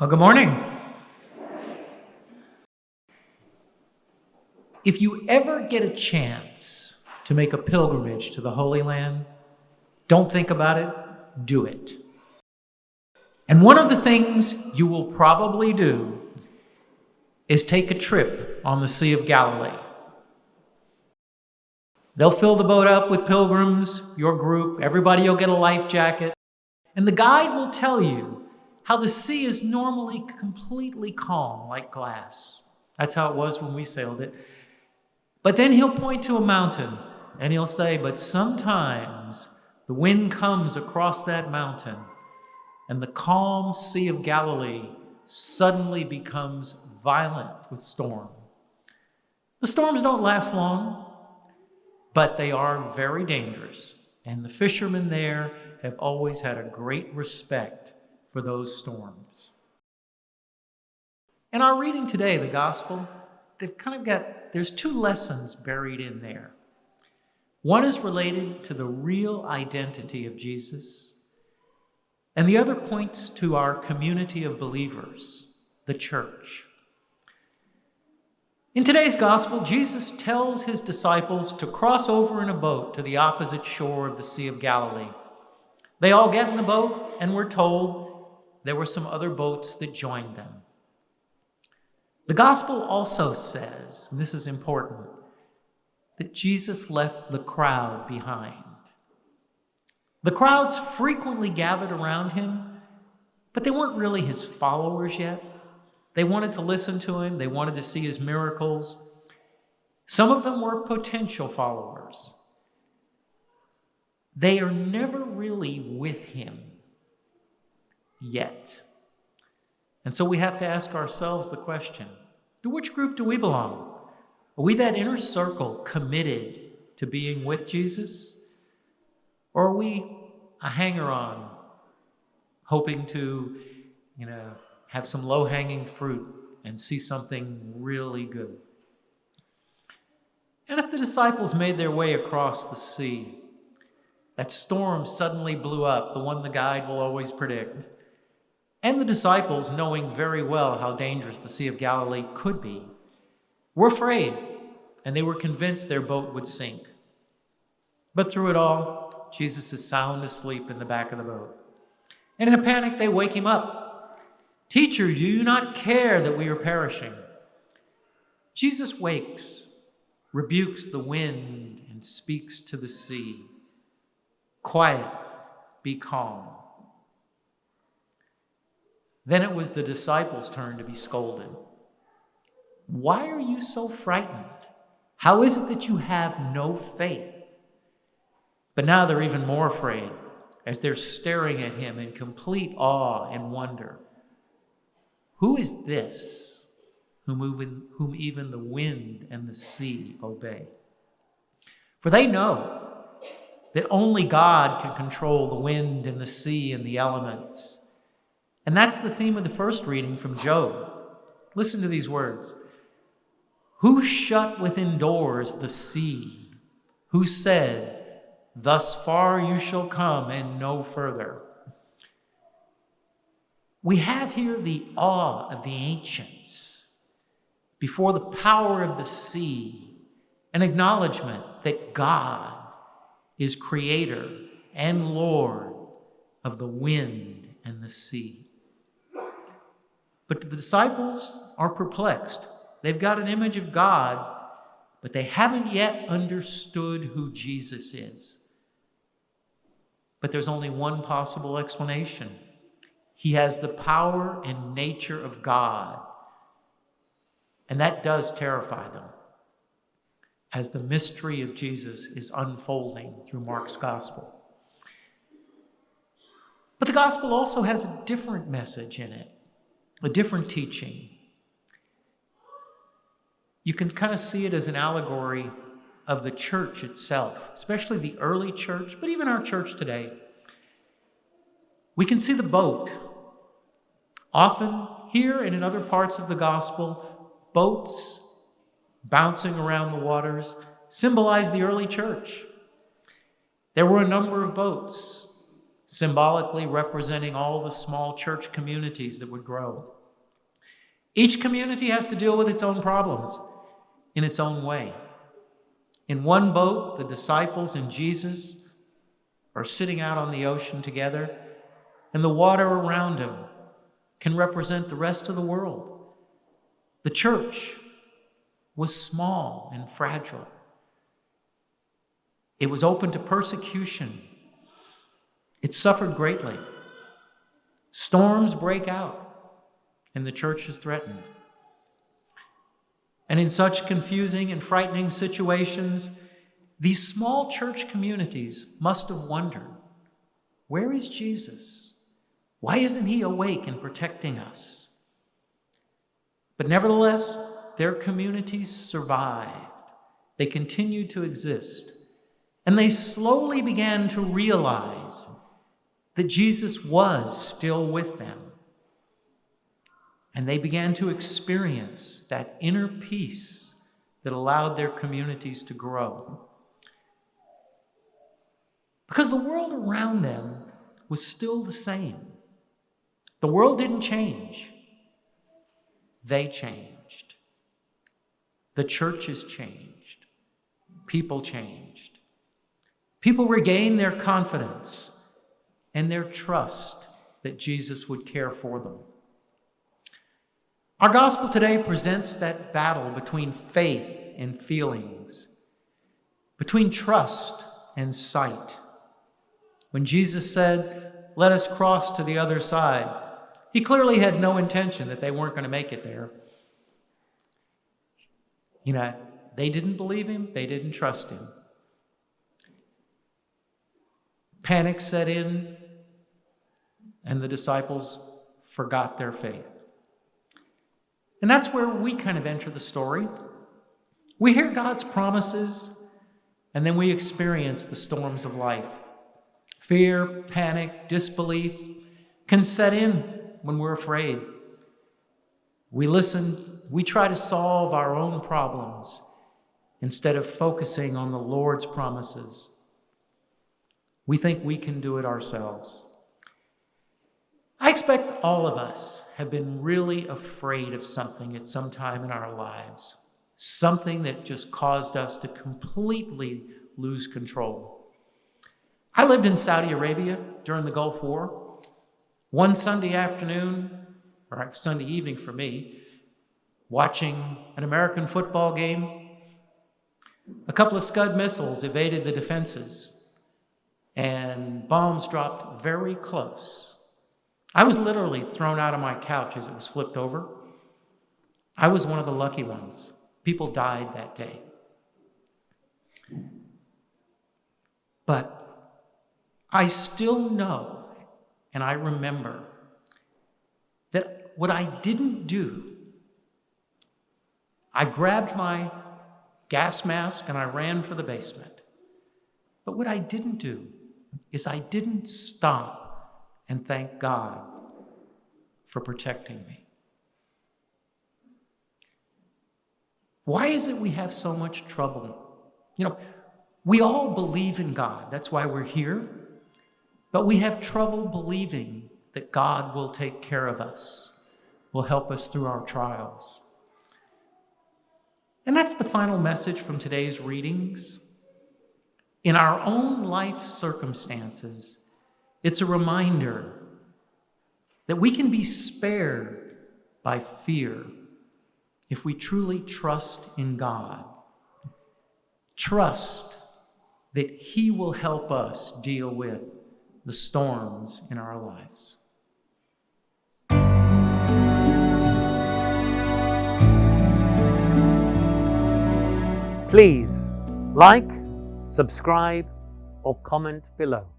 Well, good morning. If you ever get a chance to make a pilgrimage to the Holy Land, don't think about it, do it. And one of the things you will probably do is take a trip on the Sea of Galilee. They'll fill the boat up with pilgrims, your group, everybody will get a life jacket, and the guide will tell you how the sea is normally completely calm, like glass. That's how it was when we sailed it. But then he'll point to a mountain, and he'll say, but sometimes the wind comes across that mountain, and the calm Sea of Galilee suddenly becomes violent with storm. The storms don't last long, but they are very dangerous, and the fishermen there have always had a great respect for those storms. In our reading today, the gospel, there's two lessons buried in there. One is related to the real identity of Jesus, and the other points to our community of believers, the church. In today's gospel, Jesus tells his disciples to cross over in a boat to the opposite shore of the Sea of Galilee. They all get in the boat, and we're told there were some other boats that joined them. The gospel also says, and this is important, that Jesus left the crowd behind. The crowds frequently gathered around him, but they weren't really his followers yet. They wanted to listen to him. They wanted to see his miracles. Some of them were potential followers. They are never really with him yet. And so we have to ask ourselves the question, to which group do we belong? Are we that inner circle committed to being with Jesus? Or are we a hanger-on, hoping to, have some low-hanging fruit and see something really good? And as the disciples made their way across the sea, that storm suddenly blew up, the one the guide will always predict. And the disciples, knowing very well how dangerous the Sea of Galilee could be, were afraid, and they were convinced their boat would sink. But through it all, Jesus is sound asleep in the back of the boat. And in a panic, they wake him up. "Teacher, do you not care that we are perishing?" Jesus wakes, rebukes the wind, and speaks to the sea. "Quiet, be calm." Then it was the disciples' turn to be scolded. "Why are you so frightened? How is it that you have no faith?" But now they're even more afraid as they're staring at him in complete awe and wonder. Who is this whom even the wind and the sea obey? For they know that only God can control the wind and the sea and the elements. And that's the theme of the first reading from Job. Listen to these words. "Who shut within doors the sea? Who said, 'Thus far you shall come and no further'?" We have here the awe of the ancients before the power of the sea, an acknowledgement that God is creator and Lord of the wind and the sea. But the disciples are perplexed. They've got an image of God, but they haven't yet understood who Jesus is. But there's only one possible explanation. He has the power and nature of God, and that does terrify them as the mystery of Jesus is unfolding through Mark's gospel. But the gospel also has a different message in it, a different teaching. You can kind of see it as an allegory of the church itself, especially the early church, but even our church today. We can see the boat. Often here and in other parts of the gospel, boats bouncing around the waters symbolize the early church. There were a number of boats. symbolically representing all the small church communities that would grow. Each community has to deal with its own problems in its own way. In one boat, the disciples and Jesus are sitting out on the ocean together, and the water around them can represent the rest of the world. The church was small and fragile. It was open to persecution. It suffered greatly. Storms break out, and the church is threatened. And in such confusing and frightening situations, these small church communities must have wondered, where is Jesus? Why isn't he awake and protecting us? But nevertheless, their communities survived. They continued to exist. And they slowly began to realize that Jesus was still with them. And they began to experience that inner peace that allowed their communities to grow. Because the world around them was still the same. The world didn't change. They changed. The churches changed. People changed. People regained their confidence and their trust that Jesus would care for them. Our gospel today presents that battle between faith and feelings, between trust and sight. When Jesus said, "Let us cross to the other side," he clearly had no intention that they weren't going to make it there. They didn't believe him. They didn't trust him. Panic set in, and the disciples forgot their faith. And that's where we kind of enter the story. We hear God's promises, and then we experience the storms of life. Fear, panic, disbelief can set in when we're afraid. We listen, we try to solve our own problems instead of focusing on the Lord's promises. We think we can do it ourselves. I expect all of us have been really afraid of something at some time in our lives, something that just caused us to completely lose control. I lived in Saudi Arabia during the Gulf War. One Sunday afternoon, or Sunday evening for me, watching an American football game, a couple of Scud missiles evaded the defenses, and bombs dropped very close. I was literally thrown out of my couch as it was flipped over. I was one of the lucky ones. People died that day. But I still know, and I remember, that what I didn't do, I grabbed my gas mask and I ran for the basement. But what I didn't do is I didn't stop and thank God for protecting me. Why is it we have so much trouble? We all believe in God. That's why we're here. But we have trouble believing that God will take care of us, will help us through our trials. And that's the final message from today's readings. In our own life circumstances, it's a reminder that we can be spared by fear if we truly trust in God. Trust that He will help us deal with the storms in our lives. Please like, subscribe, or comment below.